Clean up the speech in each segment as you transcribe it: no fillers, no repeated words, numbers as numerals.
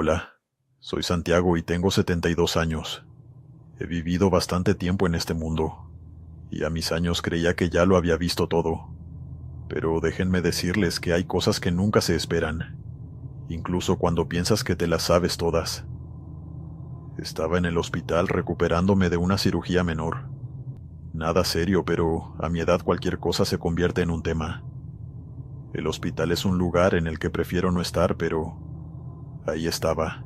Hola, soy Santiago y tengo 72 años. He vivido bastante tiempo en este mundo, y a mis años creía que ya lo había visto todo. Pero déjenme decirles que hay cosas que nunca se esperan, incluso cuando piensas que te las sabes todas. Estaba en el hospital recuperándome de una cirugía menor. Nada serio, pero a mi edad cualquier cosa se convierte en un tema. El hospital es un lugar en el que prefiero no estar, pero ahí estaba,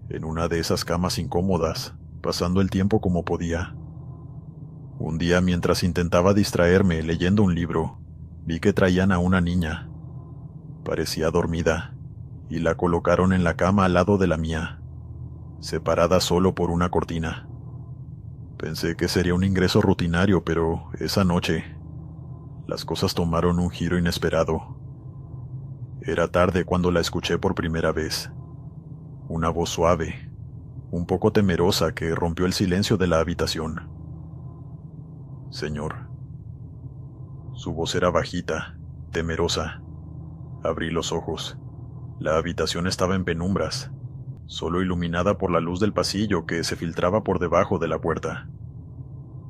en una de esas camas incómodas, pasando el tiempo como podía. Un día, mientras intentaba distraerme leyendo un libro, vi que traían a una niña. Parecía dormida, y la colocaron en la cama al lado de la mía, separada solo por una cortina. Pensé que sería un ingreso rutinario, pero esa noche, las cosas tomaron un giro inesperado. Era tarde cuando la escuché por primera vez. Una voz suave, un poco temerosa, que rompió el silencio de la habitación. Señor. Su voz era bajita, temerosa. Abrí los ojos. La habitación estaba en penumbras, solo iluminada por la luz del pasillo que se filtraba por debajo de la puerta.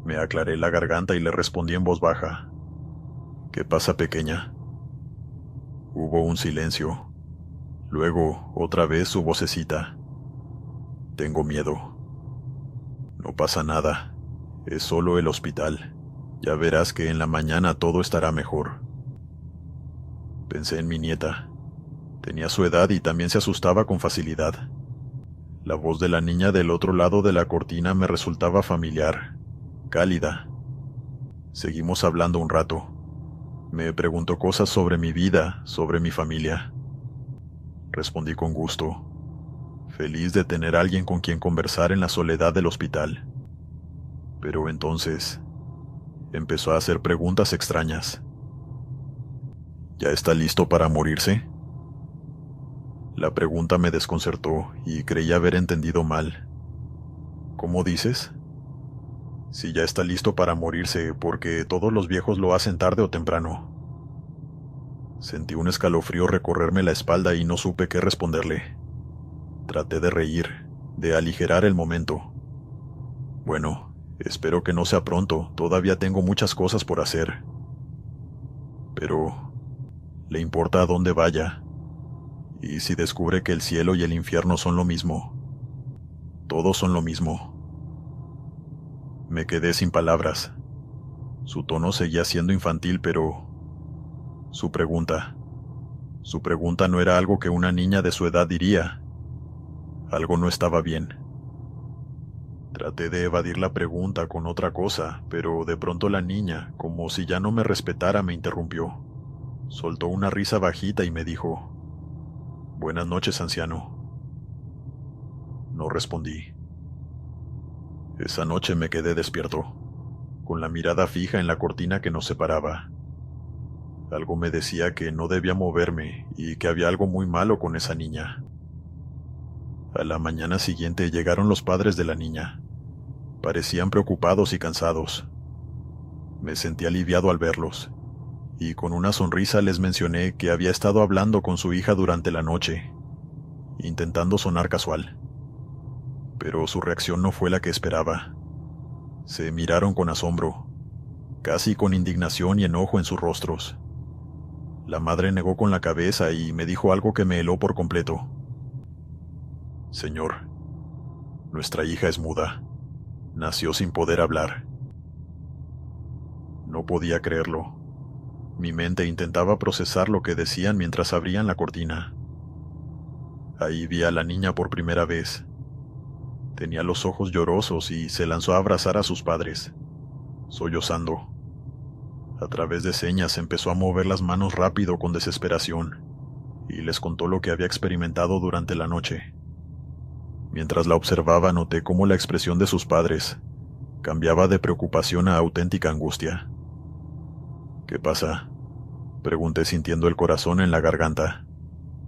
Me aclaré la garganta y le respondí en voz baja. ¿Qué pasa, pequeña? Hubo un silencio. Luego, otra vez su vocecita. Tengo miedo. No pasa nada. Es solo el hospital. Ya verás que en la mañana todo estará mejor. Pensé en mi nieta. Tenía su edad y también se asustaba con facilidad. La voz de la niña del otro lado de la cortina me resultaba familiar, cálida. Seguimos hablando un rato. Me preguntó cosas sobre mi vida, sobre mi familia. Respondí con gusto, feliz de tener a alguien con quien conversar en la soledad del hospital. Pero entonces, empezó a hacer preguntas extrañas. ¿Ya está listo para morirse? La pregunta me desconcertó y creí haber entendido mal. ¿Cómo dices? Si ya está listo para morirse, porque todos los viejos lo hacen tarde o temprano. Sentí un escalofrío recorrerme la espalda y no supe qué responderle. Traté de reír, de aligerar el momento. Bueno, espero que no sea pronto, todavía tengo muchas cosas por hacer. Pero, ¿le importa a dónde vaya? ¿Y si descubre que el cielo y el infierno son lo mismo? Todos son lo mismo. Me quedé sin palabras. Su tono seguía siendo infantil, pero Su pregunta no era algo que una niña de su edad diría. Algo no estaba bien. Traté de evadir la pregunta con otra cosa, pero de pronto la niña, como si ya no me respetara, me interrumpió. Soltó una risa bajita y me dijo, «Buenas noches, anciano». No respondí. Esa noche me quedé despierto, con la mirada fija en la cortina que nos separaba. Algo me decía que no debía moverme y que había algo muy malo con esa niña. A la mañana siguiente llegaron los padres de la niña. Parecían preocupados y cansados. Me sentí aliviado al verlos, y con una sonrisa les mencioné que había estado hablando con su hija durante la noche, intentando sonar casual. Pero su reacción no fue la que esperaba. Se miraron con asombro, casi con indignación y enojo en sus rostros. La madre negó con la cabeza y me dijo algo que me heló por completo. «Señor, nuestra hija es muda. Nació sin poder hablar». No podía creerlo. Mi mente intentaba procesar lo que decían mientras abrían la cortina. Ahí vi a la niña por primera vez. Tenía los ojos llorosos y se lanzó a abrazar a sus padres, sollozando. A través de señas empezó a mover las manos rápido con desesperación, y les contó lo que había experimentado durante la noche. Mientras la observaba noté cómo la expresión de sus padres cambiaba de preocupación a auténtica angustia. «¿Qué pasa?», pregunté sintiendo el corazón en la garganta,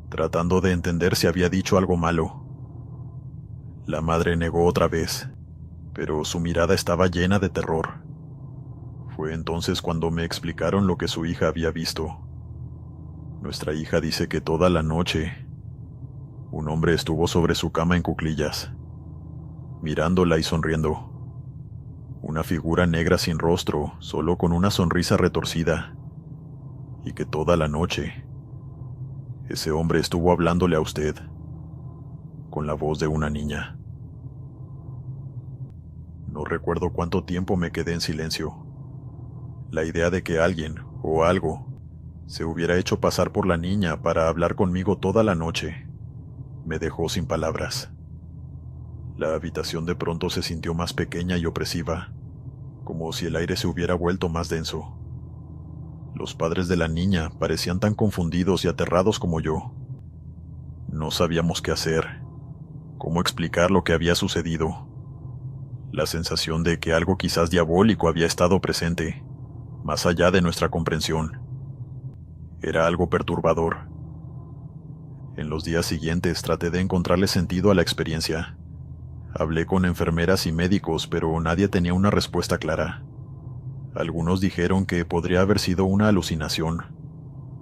tratando de entender si había dicho algo malo. La madre negó otra vez, pero su mirada estaba llena de terror. Fue entonces cuando me explicaron lo que su hija había visto. Nuestra hija dice que toda la noche Un hombre estuvo sobre su cama en cuclillas, mirándola y sonriendo. Una figura negra sin rostro, solo con una sonrisa retorcida. Y que toda la noche, ese hombre estuvo hablándole a usted, con la voz de una niña. No recuerdo cuánto tiempo me quedé en silencio. La idea de que alguien, o algo, se hubiera hecho pasar por la niña para hablar conmigo toda la noche, me dejó sin palabras. La habitación de pronto se sintió más pequeña y opresiva, como si el aire se hubiera vuelto más denso. Los padres de la niña parecían tan confundidos y aterrados como yo. No sabíamos qué hacer, cómo explicar lo que había sucedido. La sensación de que algo quizás diabólico había estado presente, más allá de nuestra comprensión. Era algo perturbador. En los días siguientes traté de encontrarle sentido a la experiencia. Hablé con enfermeras y médicos, pero nadie tenía una respuesta clara. Algunos dijeron que podría haber sido una alucinación.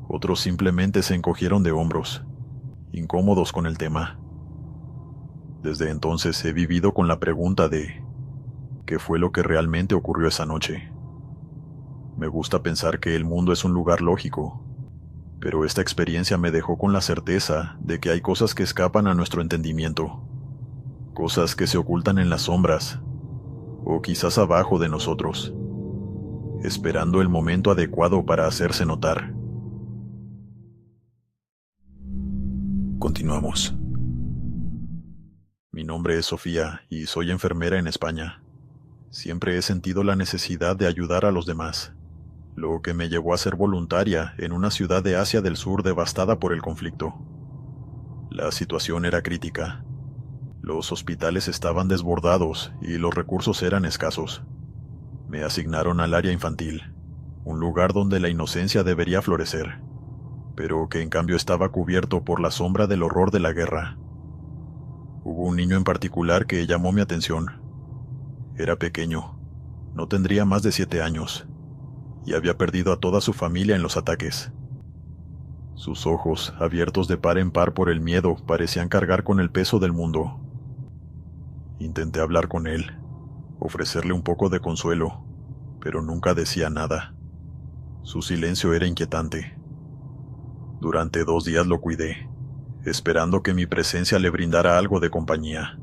Otros simplemente se encogieron de hombros, incómodos con el tema. Desde entonces he vivido con la pregunta de ¿qué fue lo que realmente ocurrió esa noche? Me gusta pensar que el mundo es un lugar lógico, pero esta experiencia me dejó con la certeza de que hay cosas que escapan a nuestro entendimiento, cosas que se ocultan en las sombras, o quizás abajo de nosotros, esperando el momento adecuado para hacerse notar. Continuamos. Mi nombre es Sofía y soy enfermera en España. Siempre he sentido la necesidad de ayudar a los demás, lo que me llevó a ser voluntaria en una ciudad de Asia del Sur devastada por el conflicto. La situación era crítica. Los hospitales estaban desbordados y los recursos eran escasos. Me asignaron al área infantil, un lugar donde la inocencia debería florecer, pero que en cambio estaba cubierto por la sombra del horror de la guerra. Hubo un niño en particular que llamó mi atención. Era pequeño, no tendría más de 7 años, y había perdido a toda su familia en los ataques. Sus ojos, abiertos de par en par por el miedo, parecían cargar con el peso del mundo. Intenté hablar con él, ofrecerle un poco de consuelo, pero nunca decía nada. Su silencio era inquietante. Durante 2 días lo cuidé, esperando que mi presencia le brindara algo de compañía.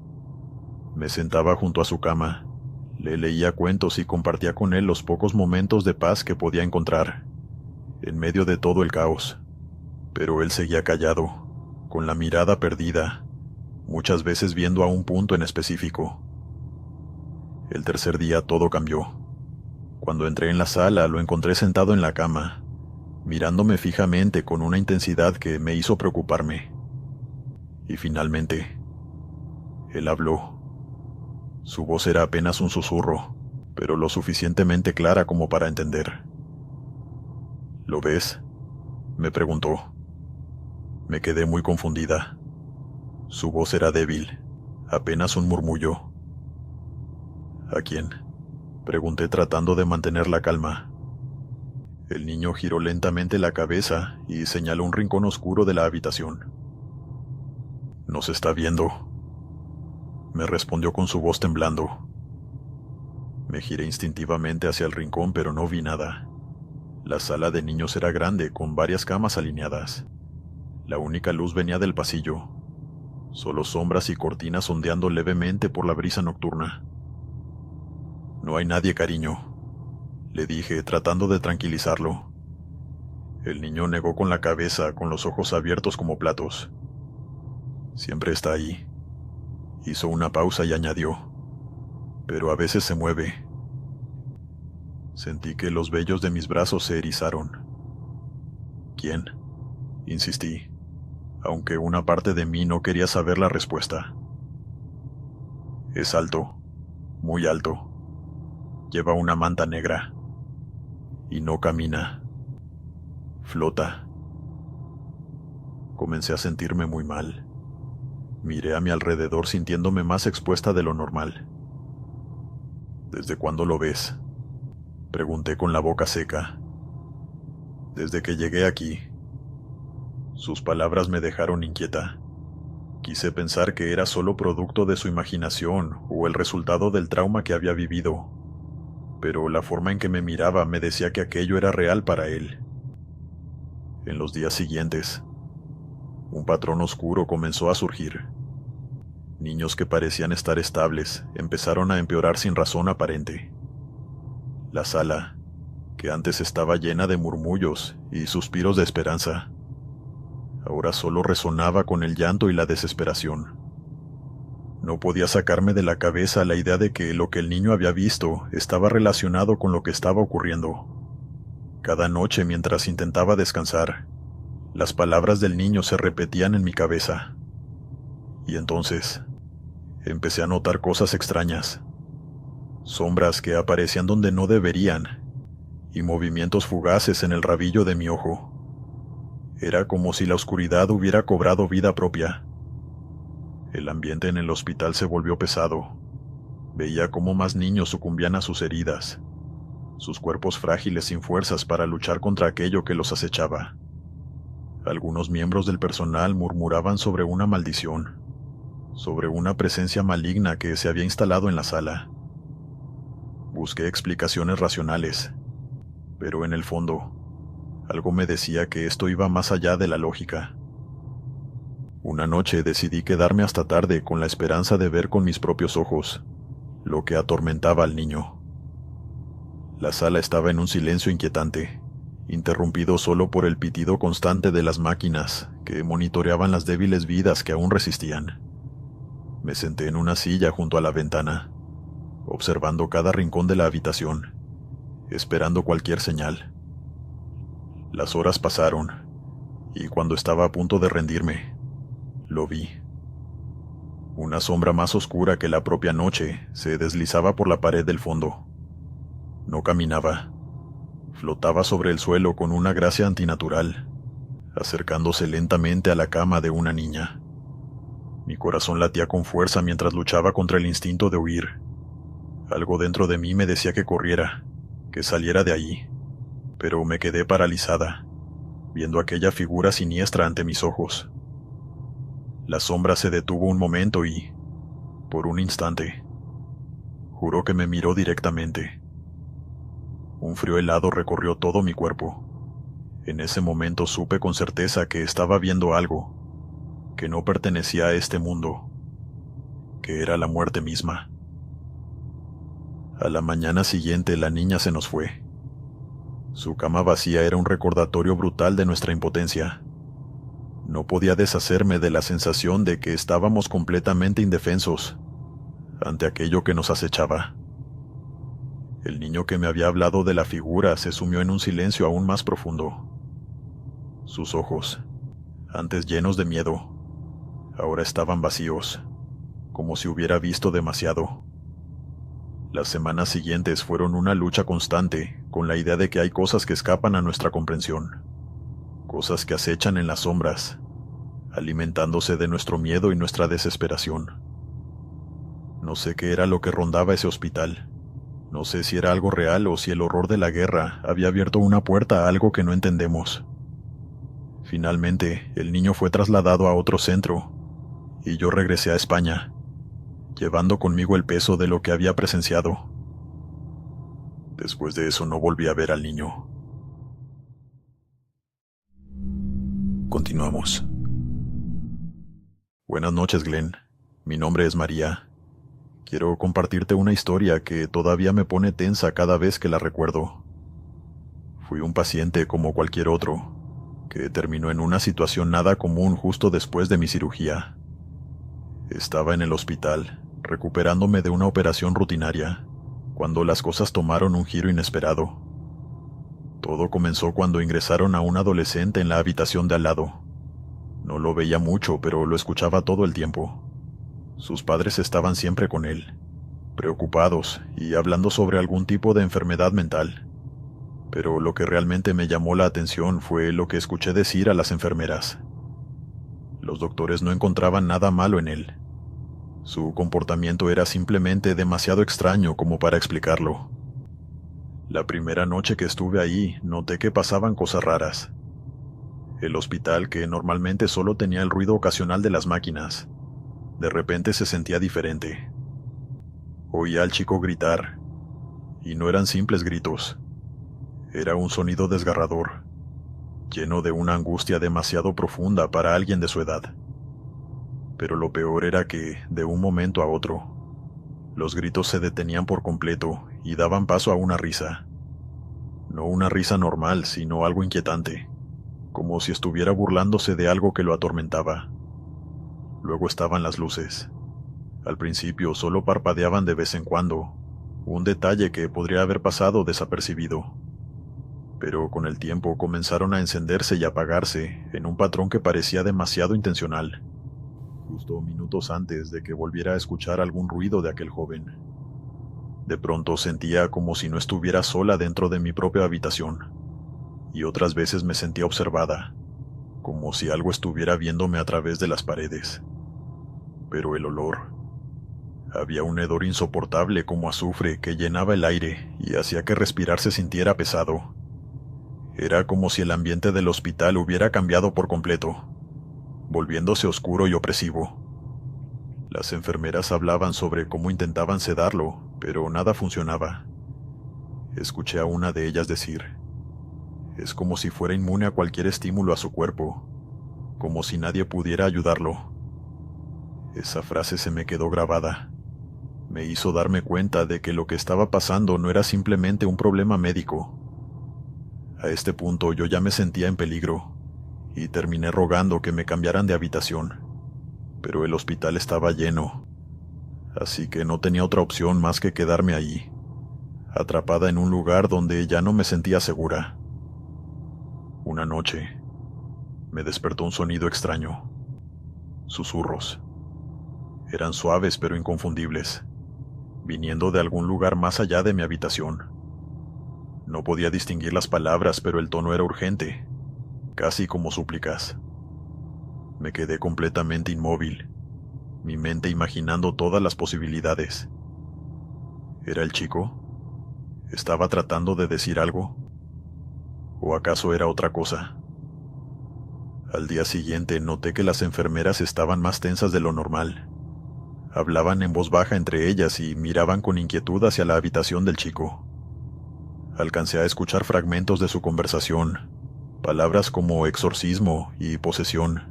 Me sentaba junto a su cama, le leía cuentos y compartía con él los pocos momentos de paz que podía encontrar, en medio de todo el caos. Pero él seguía callado, con la mirada perdida, muchas veces viendo a un punto en específico. El tercer día todo cambió. Cuando entré en la sala, lo encontré sentado en la cama, mirándome fijamente con una intensidad que me hizo preocuparme. Y finalmente, él habló. Su voz era apenas un susurro, pero lo suficientemente clara como para entender. ¿Lo ves?, me preguntó. Me quedé muy confundida. Su voz era débil, apenas un murmullo. ¿A quién?, pregunté tratando de mantener la calma. El niño giró lentamente la cabeza y señaló un rincón oscuro de la habitación. «Nos está viendo», me respondió con su voz temblando. Me giré instintivamente hacia el rincón, pero no vi nada. La sala de niños era grande, con varias camas alineadas. La única luz venía del pasillo, solo sombras y cortinas ondeando levemente por la brisa nocturna. «No hay nadie, cariño», le dije, tratando de tranquilizarlo. El niño negó con la cabeza, con los ojos abiertos como platos. «Siempre está ahí». Hizo una pausa y añadió, «pero a veces se mueve». Sentí que los vellos de mis brazos se erizaron. «¿Quién?», insistí, aunque una parte de mí no quería saber la respuesta. «Es alto, muy alto. Lleva una manta negra. Y no camina. Flota». Comencé a sentirme muy mal. Miré a mi alrededor sintiéndome más expuesta de lo normal. «¿Desde cuándo lo ves?», pregunté con la boca seca. «Desde que llegué aquí». Sus palabras me dejaron inquieta. Quise pensar que era solo producto de su imaginación o el resultado del trauma que había vivido, pero la forma en que me miraba me decía que aquello era real para él. En los días siguientes, un patrón oscuro comenzó a surgir. Niños que parecían estar estables empezaron a empeorar sin razón aparente. La sala, que antes estaba llena de murmullos y suspiros de esperanza, ahora solo resonaba con el llanto y la desesperación. No podía sacarme de la cabeza la idea de que lo que el niño había visto estaba relacionado con lo que estaba ocurriendo. Cada noche mientras intentaba descansar, las palabras del niño se repetían en mi cabeza. Y entonces, empecé a notar cosas extrañas. Sombras que aparecían donde no deberían, y movimientos fugaces en el rabillo de mi ojo. Era como si la oscuridad hubiera cobrado vida propia. El ambiente en el hospital se volvió pesado. Veía cómo más niños sucumbían a sus heridas, sus cuerpos frágiles sin fuerzas para luchar contra aquello que los acechaba. Algunos miembros del personal murmuraban sobre una maldición, sobre una presencia maligna que se había instalado en la sala. Busqué explicaciones racionales, pero en el fondo, algo me decía que esto iba más allá de la lógica. Una noche decidí quedarme hasta tarde con la esperanza de ver con mis propios ojos lo que atormentaba al niño. La sala estaba en un silencio inquietante, interrumpido solo por el pitido constante de las máquinas que monitoreaban las débiles vidas que aún resistían. Me senté en una silla junto a la ventana, observando cada rincón de la habitación, esperando cualquier señal. Las horas pasaron, y cuando estaba a punto de rendirme, lo vi. Una sombra más oscura que la propia noche se deslizaba por la pared del fondo. No caminaba. Flotaba sobre el suelo con una gracia antinatural, acercándose lentamente a la cama de una niña. Mi corazón latía con fuerza mientras luchaba contra el instinto de huir. Algo dentro de mí me decía que corriera, que saliera de allí, pero me quedé paralizada, viendo aquella figura siniestra ante mis ojos. La sombra se detuvo un momento y, por un instante, juró que me miró directamente. Un frío helado recorrió todo mi cuerpo. En ese momento supe con certeza que estaba viendo algo, que no pertenecía a este mundo, que era la muerte misma. A la mañana siguiente la niña se nos fue. Su cama vacía era un recordatorio brutal de nuestra impotencia. No podía deshacerme de la sensación de que estábamos completamente indefensos ante aquello que nos acechaba. El niño que me había hablado de la figura se sumió en un silencio aún más profundo. Sus ojos, antes llenos de miedo, ahora estaban vacíos, como si hubiera visto demasiado. Las semanas siguientes fueron una lucha constante con la idea de que hay cosas que escapan a nuestra comprensión, cosas que acechan en las sombras, alimentándose de nuestro miedo y nuestra desesperación. No sé qué era lo que rondaba ese hospital. No sé si era algo real o si el horror de la guerra había abierto una puerta a algo que no entendemos. Finalmente, el niño fue trasladado a otro centro, y yo regresé a España, llevando conmigo el peso de lo que había presenciado. Después de eso no volví a ver al niño. Continuamos. Buenas noches, Glenn. Mi nombre es María. Quiero compartirte una historia que todavía me pone tensa cada vez que la recuerdo. Fui un paciente como cualquier otro, que terminó en una situación nada común justo después de mi cirugía. Estaba en el hospital, recuperándome de una operación rutinaria, cuando las cosas tomaron un giro inesperado. Todo comenzó cuando ingresaron a un adolescente en la habitación de al lado. No lo veía mucho, pero lo escuchaba todo el tiempo. Sus padres estaban siempre con él, preocupados y hablando sobre algún tipo de enfermedad mental. Pero lo que realmente me llamó la atención fue lo que escuché decir a las enfermeras. Los doctores no encontraban nada malo en él. Su comportamiento era simplemente demasiado extraño como para explicarlo. La primera noche que estuve ahí, noté que pasaban cosas raras. El hospital, que normalmente solo tenía el ruido ocasional de las máquinas, de repente se sentía diferente. Oía al chico gritar, y no eran simples gritos. Era un sonido desgarrador, lleno de una angustia demasiado profunda para alguien de su edad. Pero lo peor era que, de un momento a otro, los gritos se detenían por completo y daban paso a una risa. No una risa normal, sino algo inquietante, como si estuviera burlándose de algo que lo atormentaba. Luego estaban las luces. Al principio solo parpadeaban de vez en cuando, un detalle que podría haber pasado desapercibido. Pero con el tiempo comenzaron a encenderse y apagarse en un patrón que parecía demasiado intencional, justo minutos antes de que volviera a escuchar algún ruido de aquel joven. De pronto sentía como si no estuviera sola dentro de mi propia habitación, y otras veces me sentía observada, como si algo estuviera viéndome a través de las paredes. Pero el olor... Había un hedor insoportable como azufre que llenaba el aire y hacía que respirar se sintiera pesado. Era como si el ambiente del hospital hubiera cambiado por completo, volviéndose oscuro y opresivo. Las enfermeras hablaban sobre cómo intentaban sedarlo, pero nada funcionaba. Escuché a una de ellas decir: es como si fuera inmune a cualquier estímulo a su cuerpo, como si nadie pudiera ayudarlo. Esa frase se me quedó grabada. Me hizo darme cuenta de que lo que estaba pasando no era simplemente un problema médico. A este punto yo ya me sentía en peligro, y terminé rogando que me cambiaran de habitación, pero el hospital estaba lleno, así que no tenía otra opción más que quedarme ahí, atrapada en un lugar donde ya no me sentía segura. Una noche, me despertó un sonido extraño. Susurros. Eran suaves pero inconfundibles, viniendo de algún lugar más allá de mi habitación. No podía distinguir las palabras, pero el tono era urgente, casi como súplicas. Me quedé completamente inmóvil, mi mente imaginando todas las posibilidades. ¿Era el chico? ¿Estaba tratando de decir algo? ¿O acaso era otra cosa? Al día siguiente noté que las enfermeras estaban más tensas de lo normal. Hablaban en voz baja entre ellas y miraban con inquietud hacia la habitación del chico. Alcancé a escuchar fragmentos de su conversación, palabras como exorcismo y posesión.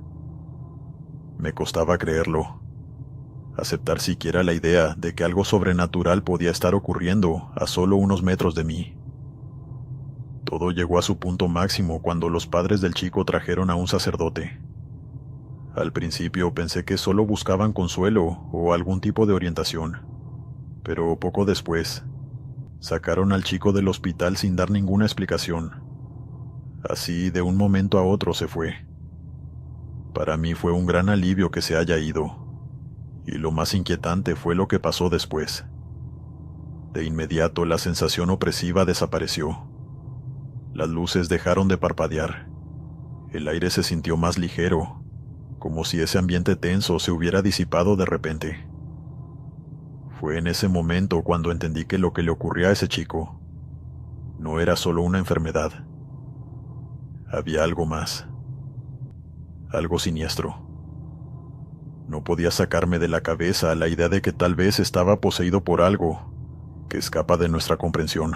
Me costaba creerlo, aceptar siquiera la idea de que algo sobrenatural podía estar ocurriendo a solo unos metros de mí. Todo llegó a su punto máximo cuando los padres del chico trajeron a un sacerdote. Al principio pensé que solo buscaban consuelo o algún tipo de orientación, pero poco después, sacaron al chico del hospital sin dar ninguna explicación. Así, de un momento a otro se fue. Para mí fue un gran alivio que se haya ido, y lo más inquietante fue lo que pasó después. De inmediato la sensación opresiva desapareció. Las luces dejaron de parpadear. El aire se sintió más ligero, como si ese ambiente tenso se hubiera disipado de repente. Fue en ese momento cuando entendí que lo que le ocurría a ese chico no era solo una enfermedad. Había algo más. Algo siniestro. No podía sacarme de la cabeza la idea de que tal vez estaba poseído por algo que escapa de nuestra comprensión.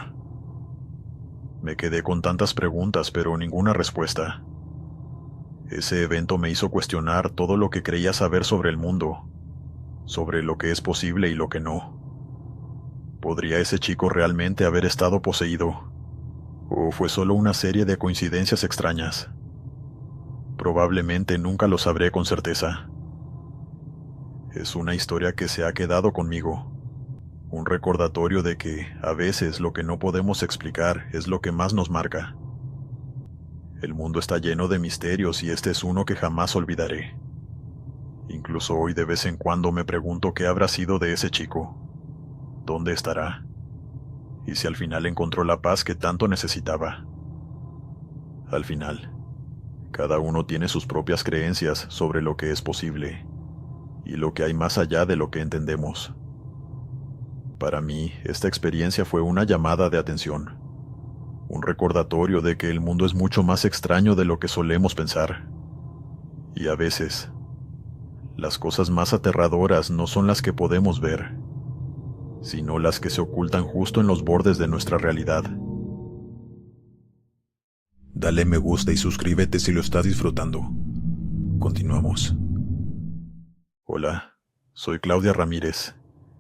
Me quedé con tantas preguntas, pero ninguna respuesta. Ese evento me hizo cuestionar todo lo que creía saber sobre el mundo, sobre lo que es posible y lo que no. ¿Podría ese chico realmente haber estado poseído? ¿O fue solo una serie de coincidencias extrañas? Probablemente nunca lo sabré con certeza. Es una historia que se ha quedado conmigo, un recordatorio de que, a veces, lo que no podemos explicar es lo que más nos marca. El mundo está lleno de misterios y este es uno que jamás olvidaré. Incluso hoy de vez en cuando me pregunto qué habrá sido de ese chico, dónde estará, y si al final encontró la paz que tanto necesitaba. Al final, cada uno tiene sus propias creencias sobre lo que es posible y lo que hay más allá de lo que entendemos. Para mí, esta experiencia fue una llamada de atención, un recordatorio de que el mundo es mucho más extraño de lo que solemos pensar. Y a veces, las cosas más aterradoras no son las que podemos ver, sino las que se ocultan justo en los bordes de nuestra realidad. Dale me gusta y suscríbete si lo estás disfrutando. Continuamos. Hola, soy Claudia Ramírez,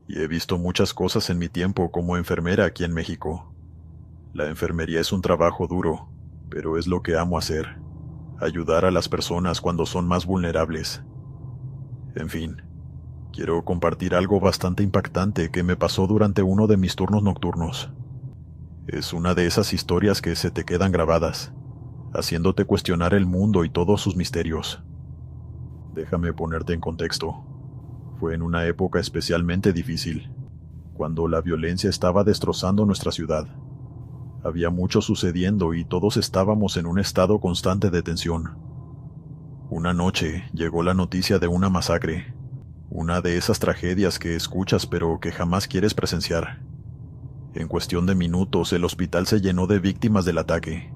y he visto muchas cosas en mi tiempo como enfermera aquí en México. La enfermería es un trabajo duro, pero es lo que amo hacer: ayudar a las personas cuando son más vulnerables. En fin, quiero compartir algo bastante impactante que me pasó durante uno de mis turnos nocturnos. Es una de esas historias que se te quedan grabadas, haciéndote cuestionar el mundo y todos sus misterios. Déjame ponerte en contexto. Fue en una época especialmente difícil, cuando la violencia estaba destrozando nuestra ciudad. Había mucho sucediendo y todos estábamos en un estado constante de tensión. Una noche llegó la noticia de una masacre, una de esas tragedias que escuchas pero que jamás quieres presenciar. En cuestión de minutos, el hospital se llenó de víctimas del ataque.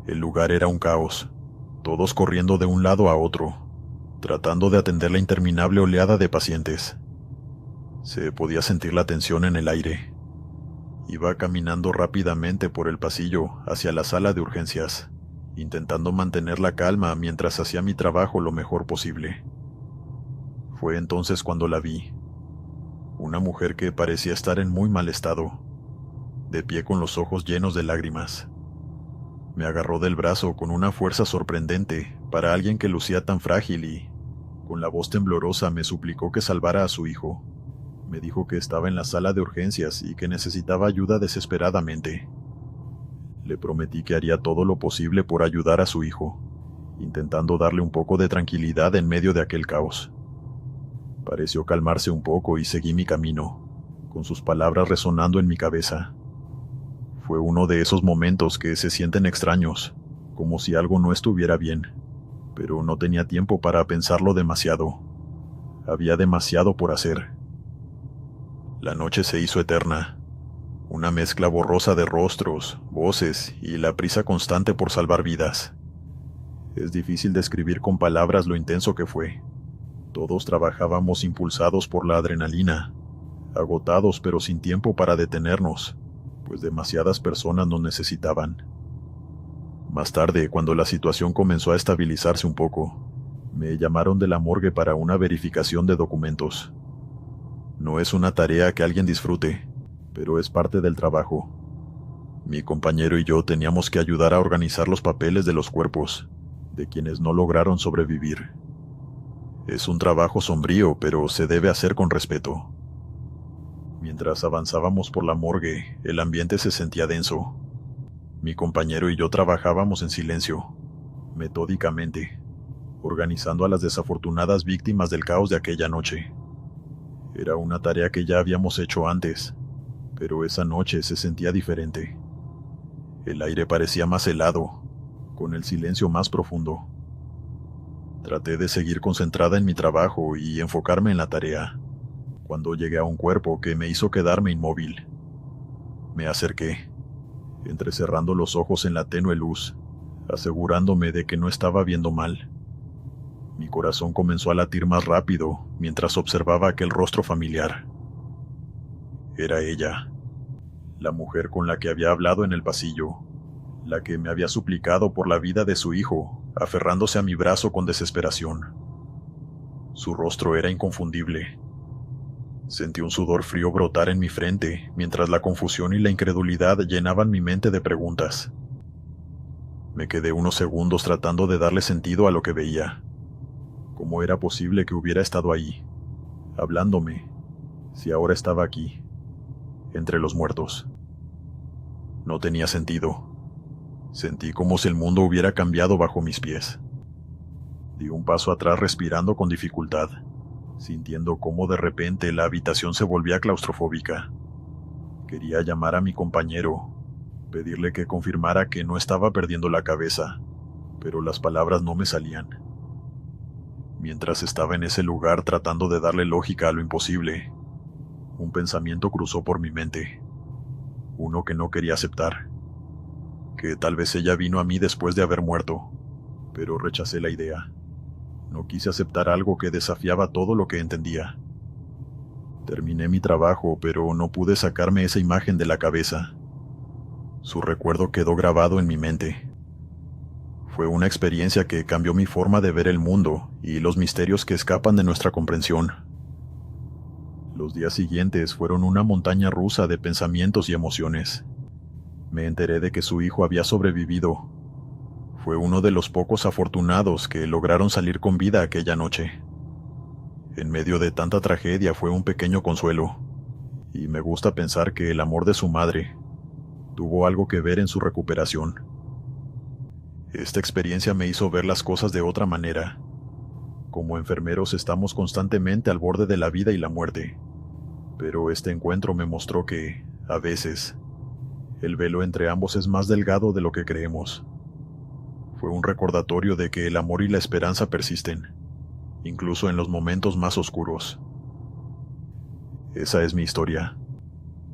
El lugar era un caos, todos corriendo de un lado a otro, tratando de atender la interminable oleada de pacientes. Se podía sentir la tensión en el aire. Iba caminando rápidamente por el pasillo hacia la sala de urgencias, intentando mantener la calma mientras hacía mi trabajo lo mejor posible. Fue entonces cuando la vi. Una mujer que parecía estar en muy mal estado, de pie con los ojos llenos de lágrimas. Me agarró del brazo con una fuerza sorprendente para alguien que lucía tan frágil y, con la voz temblorosa, me suplicó que salvara a su hijo. Me dijo que estaba en la sala de urgencias y que necesitaba ayuda desesperadamente. Le prometí que haría todo lo posible por ayudar a su hijo, intentando darle un poco de tranquilidad en medio de aquel caos. Pareció calmarse un poco y seguí mi camino, con sus palabras resonando en mi cabeza. Fue uno de esos momentos que se sienten extraños, como si algo no estuviera bien, pero no tenía tiempo para pensarlo demasiado. Había demasiado por hacer. La noche se hizo eterna. Una mezcla borrosa de rostros, voces y la prisa constante por salvar vidas. Es difícil describir con palabras lo intenso que fue. Todos trabajábamos impulsados por la adrenalina, agotados pero sin tiempo para detenernos, pues demasiadas personas nos necesitaban. Más tarde, cuando la situación comenzó a estabilizarse un poco, me llamaron de la morgue para una verificación de documentos. No es una tarea que alguien disfrute, pero es parte del trabajo. Mi compañero y yo teníamos que ayudar a organizar los papeles de los cuerpos de quienes no lograron sobrevivir. Es un trabajo sombrío, pero se debe hacer con respeto. Mientras avanzábamos por la morgue, el ambiente se sentía denso. Mi compañero y yo trabajábamos en silencio, metódicamente, organizando a las desafortunadas víctimas del caos de aquella noche. Era una tarea que ya habíamos hecho antes, pero esa noche se sentía diferente. El aire parecía más helado, con el silencio más profundo. Traté de seguir concentrada en mi trabajo y enfocarme en la tarea, cuando llegué a un cuerpo que me hizo quedarme inmóvil. Me acerqué, entrecerrando los ojos en la tenue luz, asegurándome de que no estaba viendo mal. Mi corazón comenzó a latir más rápido mientras observaba aquel rostro familiar. Era ella, la mujer con la que había hablado en el pasillo, la que me había suplicado por la vida de su hijo, aferrándose a mi brazo con desesperación. Su rostro era inconfundible. Sentí un sudor frío brotar en mi frente, mientras la confusión y la incredulidad llenaban mi mente de preguntas. Me quedé unos segundos tratando de darle sentido a lo que veía. ¿Cómo era posible que hubiera estado ahí, hablándome, si ahora estaba aquí, entre los muertos? No tenía sentido. Sentí como si el mundo hubiera cambiado bajo mis pies. Di un paso atrás respirando con dificultad, sintiendo cómo de repente la habitación se volvía claustrofóbica. Quería llamar a mi compañero, pedirle que confirmara que no estaba perdiendo la cabeza, pero las palabras no me salían. Mientras estaba en ese lugar tratando de darle lógica a lo imposible, un pensamiento cruzó por mi mente, uno que no quería aceptar. que tal vez ella vino a mí después de haber muerto, pero rechacé la idea. No quise aceptar algo que desafiaba todo lo que entendía. Terminé mi trabajo, pero no pude sacarme esa imagen de la cabeza. Su recuerdo quedó grabado en mi mente. Fue una experiencia que cambió mi forma de ver el mundo y los misterios que escapan de nuestra comprensión. Los días siguientes fueron una montaña rusa de pensamientos y emociones. Me enteré de que su hijo había sobrevivido. Fue uno de los pocos afortunados que lograron salir con vida aquella noche. En medio de tanta tragedia fue un pequeño consuelo, y me gusta pensar que el amor de su madre tuvo algo que ver en su recuperación. Esta experiencia me hizo ver las cosas de otra manera. Como enfermeros estamos constantemente al borde de la vida y la muerte, pero este encuentro me mostró que, a veces, el velo entre ambos es más delgado de lo que creemos. Fue un recordatorio de que el amor y la esperanza persisten, incluso en los momentos más oscuros. Esa es mi historia.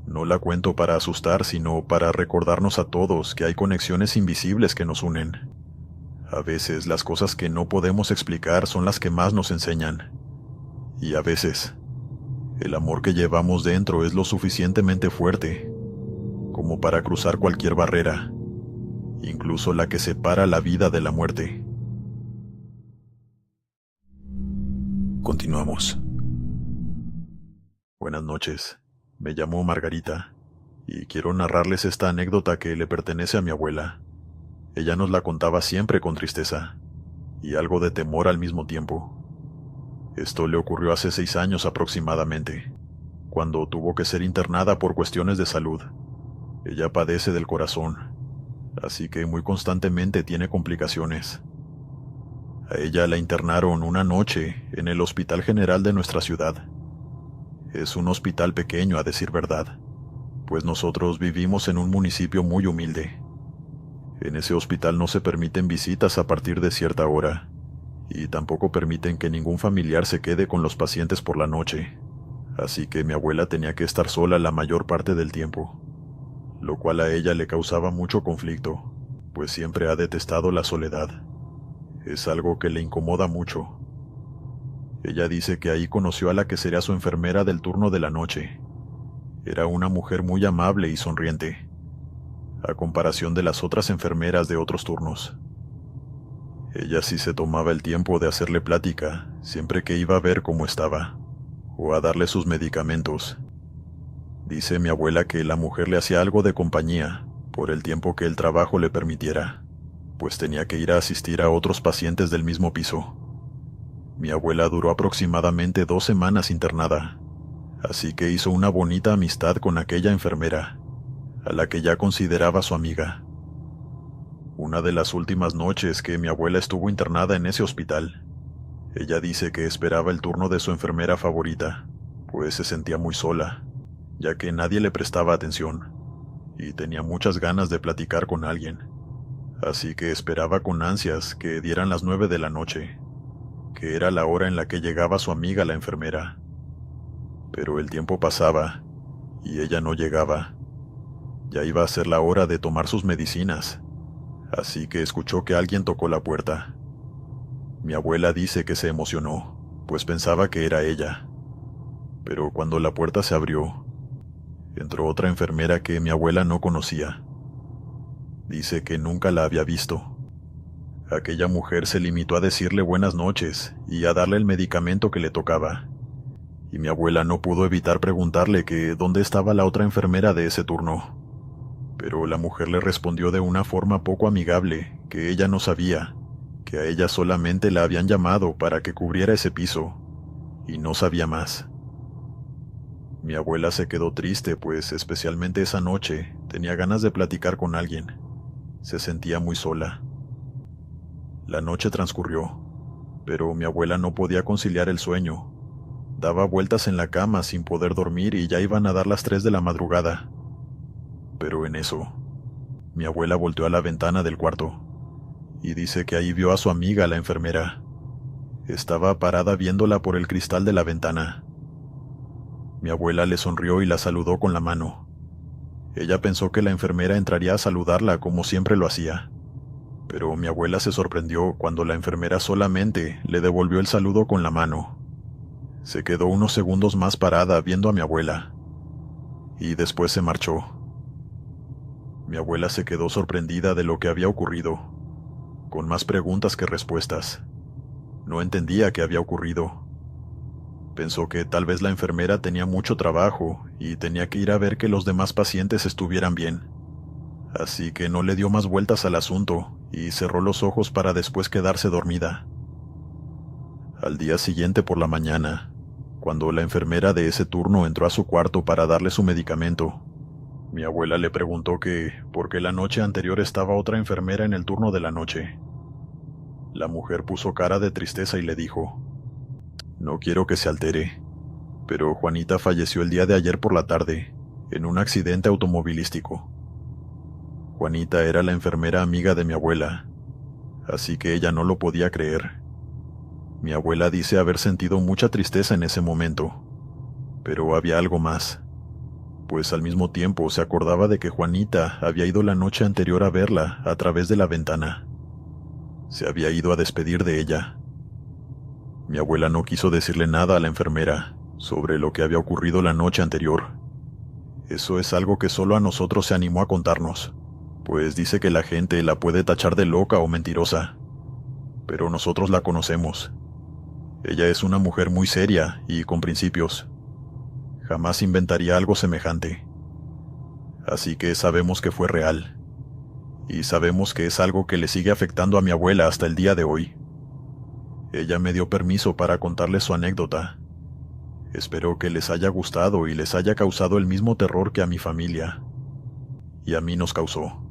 No la cuento para asustar, sino para recordarnos a todos que hay conexiones invisibles que nos unen. A veces las cosas que no podemos explicar son las que más nos enseñan. Y a veces, el amor que llevamos dentro es lo suficientemente fuerte como para cruzar cualquier barrera, incluso la que separa la vida de la muerte. Continuamos. Buenas noches. Me llamo Margarita, y quiero narrarles esta anécdota que le pertenece a mi abuela. Ella nos la contaba siempre con tristeza, y algo de temor al mismo tiempo. Esto le ocurrió hace 6 años aproximadamente, cuando tuvo que ser internada por cuestiones de salud. Ella padece del corazón, así que muy constantemente tiene complicaciones. A ella la internaron una noche en el Hospital General de nuestra ciudad. Es un hospital pequeño, a decir verdad, pues nosotros vivimos en un municipio muy humilde. En ese hospital no se permiten visitas a partir de cierta hora, y tampoco permiten que ningún familiar se quede con los pacientes por la noche, así que mi abuela tenía que estar sola la mayor parte del tiempo, lo cual a ella le causaba mucho conflicto, pues siempre ha detestado la soledad. Es algo que le incomoda mucho. Ella dice que ahí conoció a la que sería su enfermera del turno de la noche. Era una mujer muy amable y sonriente, a comparación de las otras enfermeras de otros turnos. Ella sí se tomaba el tiempo de hacerle plática siempre que iba a ver cómo estaba, o a darle sus medicamentos. Dice mi abuela que la mujer le hacía algo de compañía, por el tiempo que el trabajo le permitiera, pues tenía que ir a asistir a otros pacientes del mismo piso. Mi abuela duró aproximadamente 2 semanas internada, así que hizo una bonita amistad con aquella enfermera, a la que ya consideraba su amiga. Una de las últimas noches que mi abuela estuvo internada en ese hospital, ella dice que esperaba el turno de su enfermera favorita, pues se sentía muy sola, ya que nadie le prestaba atención, y tenía muchas ganas de platicar con alguien, así que esperaba con ansias que dieran las 9 de la noche, que era la hora en la que llegaba su amiga la enfermera. Pero el tiempo pasaba, y ella no llegaba. Ya iba a ser la hora de tomar sus medicinas, así que escuchó que alguien tocó la puerta. Mi abuela dice que se emocionó, pues pensaba que era ella. Pero cuando la puerta se abrió, entró otra enfermera que mi abuela no conocía. Dice que nunca la había visto. Aquella mujer se limitó a decirle buenas noches y a darle el medicamento que le tocaba. Y mi abuela no pudo evitar preguntarle que dónde estaba la otra enfermera de ese turno. Pero la mujer le respondió de una forma poco amigable que ella no sabía, que a ella solamente la habían llamado para que cubriera ese piso, y no sabía más. Mi abuela se quedó triste, pues especialmente esa noche tenía ganas de platicar con alguien. Se sentía muy sola. La noche transcurrió, pero mi abuela no podía conciliar el sueño. Daba vueltas en la cama sin poder dormir y ya iban a dar las 3 de la madrugada. Pero en eso, mi abuela volteó a la ventana del cuarto y dice que ahí vio a su amiga, la enfermera. Estaba parada viéndola por el cristal de la ventana. Mi abuela le sonrió y la saludó con la mano. Ella pensó que la enfermera entraría a saludarla como siempre lo hacía, pero mi abuela se sorprendió cuando la enfermera solamente le devolvió el saludo con la mano. Se quedó unos segundos más parada viendo a mi abuela, y después se marchó. Mi abuela se quedó sorprendida de lo que había ocurrido, con más preguntas que respuestas. No entendía qué había ocurrido. Pensó que tal vez la enfermera tenía mucho trabajo y tenía que ir a ver que los demás pacientes estuvieran bien. Así que no le dio más vueltas al asunto y cerró los ojos para después quedarse dormida. Al día siguiente por la mañana, cuando la enfermera de ese turno entró a su cuarto para darle su medicamento, mi abuela le preguntó que por qué la noche anterior estaba otra enfermera en el turno de la noche. La mujer puso cara de tristeza y le dijo: «No quiero que se altere, pero Juanita falleció el día de ayer por la tarde, en un accidente automovilístico». Juanita era la enfermera amiga de mi abuela, así que ella no lo podía creer. Mi abuela dice haber sentido mucha tristeza en ese momento, pero había algo más, pues al mismo tiempo se acordaba de que Juanita había ido la noche anterior a verla a través de la ventana. Se había ido a despedir de ella. Mi abuela no quiso decirle nada a la enfermera sobre lo que había ocurrido la noche anterior. Eso es algo que solo a nosotros se animó a contarnos, pues dice que la gente la puede tachar de loca o mentirosa, pero nosotros la conocemos. Ella es una mujer muy seria y con principios. Jamás inventaría algo semejante. Así que sabemos que fue real. Y sabemos que es algo que le sigue afectando a mi abuela hasta el día de hoy. Ella me dio permiso para contarles su anécdota. Espero que les haya gustado y les haya causado el mismo terror que a mi familia. Y a mí nos causó.